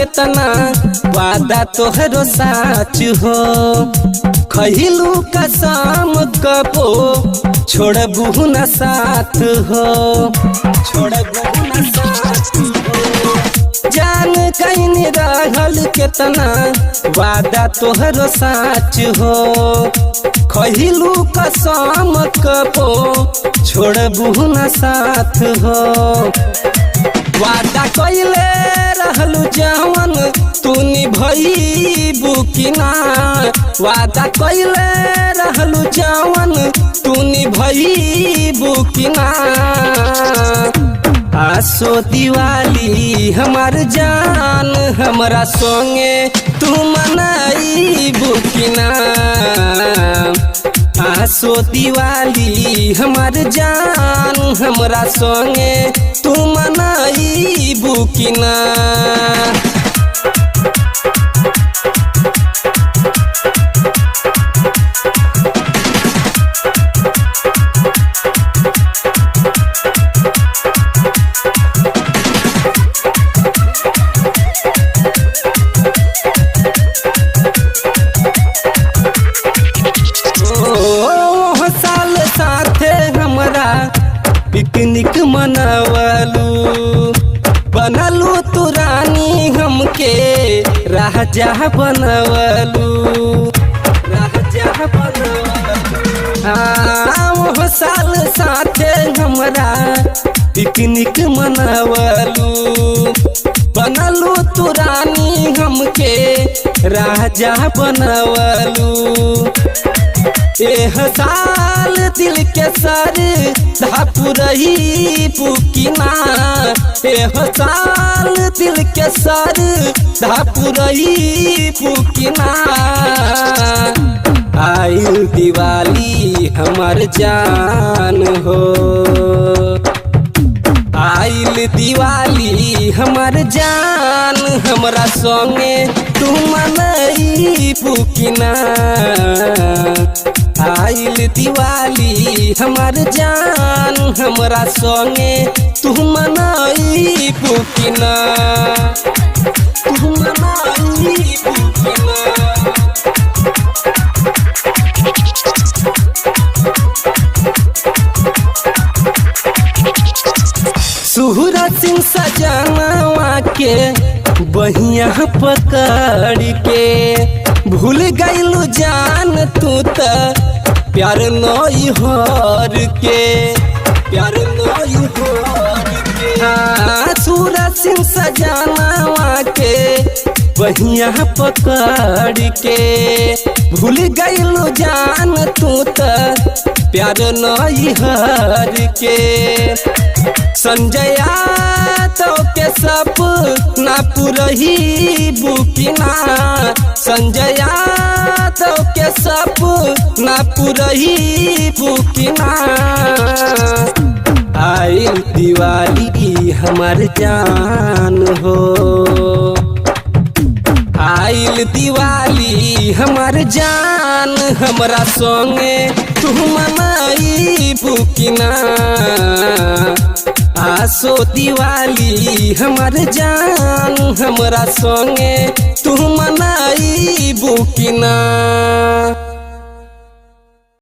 केतना वादा तोहरो साच हो। खइलू कसम कबो छोड़बू न साथ हो, छोड़बू न साथ हो। जान कहीं रहल केतना वादा तोहरो साच हो। खइलू कसम कबो छोड़बू न साथ हो। वादा कइले रहलू जवन तू निभइबू कि ना, वादा कइले रहलू जवन तू निभइबू कि ना। आसो दिवाली हमार जान हमरा संगे तू मनाइबू कि ना। आसो दिवाली हमार जान हमरा संगे तू मनाइबू कि ना। साल साथे हमरा पिकनिक मनावलू, बनलू तू रानी हमके राजा बनवलू, राजा बनवलू। साल साथे हमरा पिकनिक मनावलू, बनलू तू रानी हमके राजा बनवलू। एह साल दिल के सर धापुरही पुकिना, एह साल दिल के सर धापुरही पुकिना। आइल दिवाली हमर जान हो, आइल दिवाली हमर जान हमरा संगे तू मनइबू कि ना। आइल दिवाली हमर जान हमरा संगे तू मनइबू कि ना, तू मनइबू कि ना। सुहरा सिंह सजनवा के बहिया पकड़ के भूल गइलू जान तू त प्यार नई हर के, प्यार नई हर के। हाँ सुहरा सिंह सजनवा के बहिया पकड़ के भूल गइलू जान तू त प्यार नई हर के। संजया तो के सब ना पुरही बुकिना, संजया तो के सब ना पुरही बुकिना। आइल दिवाली हमर जान हो, आइल दिवाली हमर जान हमरा संगे तू मनइबू कि ना। आसो दिवाली हमर जान हमरा संगे तू मनइबू कि ना।